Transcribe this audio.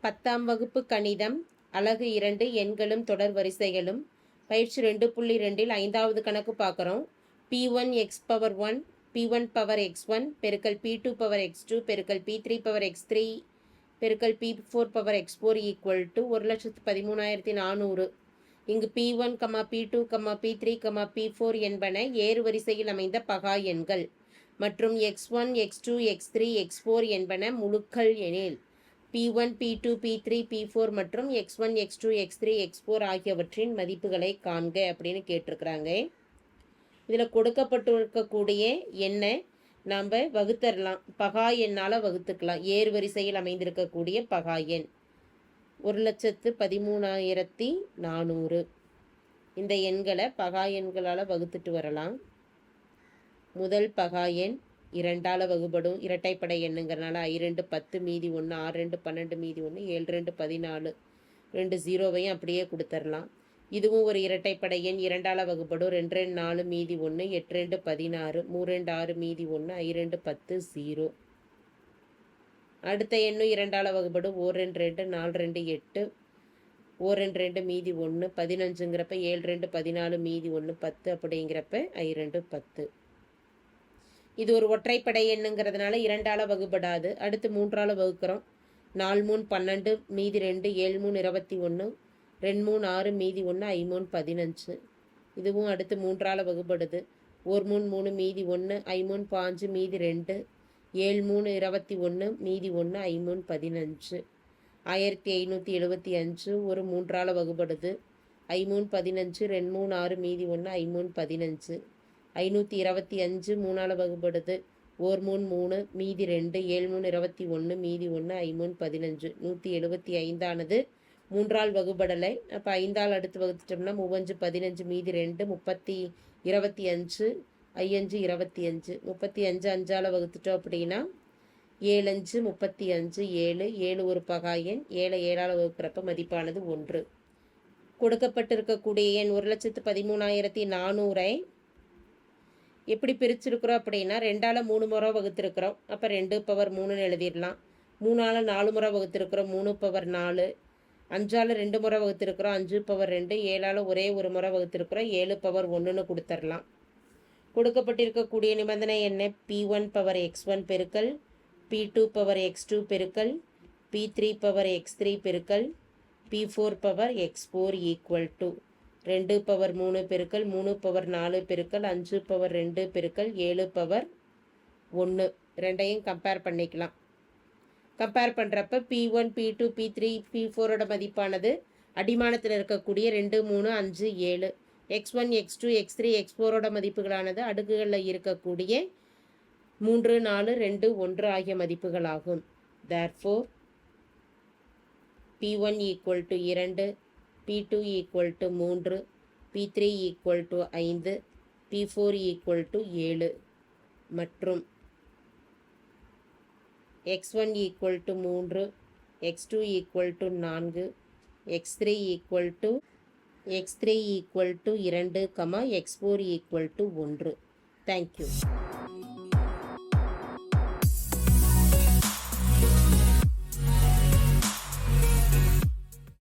10ஆம் வகுப்பு கணிதம் அலகு 2 எண்களும் தொடர் வரிசைகளும் பயிற்சி 2.2இல் 5வது கணக்கு பார்க்குறோம். P1 x power 1 P1 power x1 பெருக்கல் P2 பவர் x2 பெருக்கல் P3 பவர் x3 பெருக்கல் P4 power x4 equal to 1,13,400. இங்கு P1, P2, P3, P4 என்பன ஏறு வரிசையில் அமைந்த பகா எண்கள் மற்றும் x1, x2, x3, x4 என்பன முழுக்கள் எனில் P1, P2, P3, P4 மற்றும் x1, x2, x3, x4 ஆகியவற்றின் மதிப்புகளை காண்க அப்படின்னு கேட்டிருக்கிறாங்க. இதில் கொடுக்கப்பட்டிருக்கக்கூடிய எண்ணை நாம் வகுத்தரலாம், பகா எண்ணால் வகுத்துக்கலாம். ஏறு வரிசையில் அமைந்திருக்கக்கூடிய பகா எண் 1,13,400. இந்த எண்களை பகா எண்களால் வகுத்துட்டு வரலாம். முதல் பகா எண் 2ஆல் வகுப்படும் இரட்டைப்படை எண்ணுங்கிறனால I2 10 மீதி 1, 6 2 12 மீதி 1, 7 2 14, 2 0வையும் அப்படியே கொடுத்துடலாம். இதுவும் ஒரு இரட்டைப்படை எண், 2ஆல் வகுப்படும் 2 2 4 மீதி 1, 8 2 16, 3 2 6 மீதி 1, I2 10 0. அடுத்த எண்ணும் 2ஆல் வகுப்படும் 1 2 2 4 2 8, 1 2 2 மீதி 1, 15ங்கிறப்ப 7 2 14 மீதி 1 10 அப்படிங்கிறப்ப I2 10. இது ஒரு ஒற்றைப்படை எண்ணுங்கிறதுனால 2ஆல் வகுப்படாது. அடுத்து 3ஆல் வகுக்கிறோம். 4 3 12 மீதி 2, 7 3 21, 2 3 6 மீதி 1, I3 15. இதுவும் அடுத்து 3ஆல் வகுப்படுது. 1 3 3 மீதி 1, I3 5 மீதி 2, 7 3 21 மீதி 1, I3 15. 1575 ஒரு 3ஆல் வகுப்படுது. I3 15, 2 3 6 மீதி 1, I3 15. 525 3ஆல் வகுப்படுது. 1 3 3 மீதி 2, 7 3 21 மீதி 1, I3 15. 175 ஆனது 3ஆல் வகுப்படலை. அப்போ 5ஆல் அடுத்து வகுத்துட்டோம்னா 3 15 மீதி 2, 25, I5 25. 35 5ஆல் வகுத்துட்டோம் அப்படின்னா 7 5 35, 7 7 ஒரு பகா எண். 7 7ஆல் வகுக்கிறப்ப மதிப்பானது 1. கொடுக்கப்பட்டிருக்கக்கூடிய எண் 1,13,400 எப்படி பிரிச்சிருக்கிறோம் அப்படின்னா 2ஆல் 3 முறை வகுத்திருக்கிறோம். அப்போ 2 பவர் 3ன்னு எழுதிடலாம். 3ஆல் 4 முறை வகுத்திருக்கிறோம், 3 பவர் 4. 5ஆல் 2 முறை வகுத்திருக்கிறோம், 5 பவர் 2. 7ஆல் ஒரே ஒரு முறை வகுத்திருக்கிறோம், 7 பவர் 1ன்னு கொடுத்துடலாம். கொடுக்கப்பட்டிருக்கக்கூடிய நிபந்தனை என்ன? P1 பவர் x1 பெருக்கல் P2 பவர் x2 பெருக்கல் P3 பவர் x3 பெருக்கல் P4 power x4 equal to 2 power 3 பெருக்கல் 3 பவர் 4 பெருக்கல் 5 பவர் 2 பெருக்கல் 7 பவர் 1. ரெண்டையும் கம்பேர் பண்ணிக்கலாம். கம்பேர் பண்ணுறப்ப P1 P2 P3 P4ஓட மதிப்பானது அடிமானத்தில் இருக்கக்கூடிய 2 3 5 7, x1 x2 x3 x4ஓட மதிப்புகளானது அடுக்குகளில் இருக்கக்கூடிய 3 4 2 1 ஆகிய மதிப்புகளாகும். Therefore P1 equal to 2, P2 equal to 3, P3 equal to 5, P4 equal to 7 மற்றும் x1 equal to 3, x2 equal to 4, x3 equal to 2, x4 equal to 1. Thank you.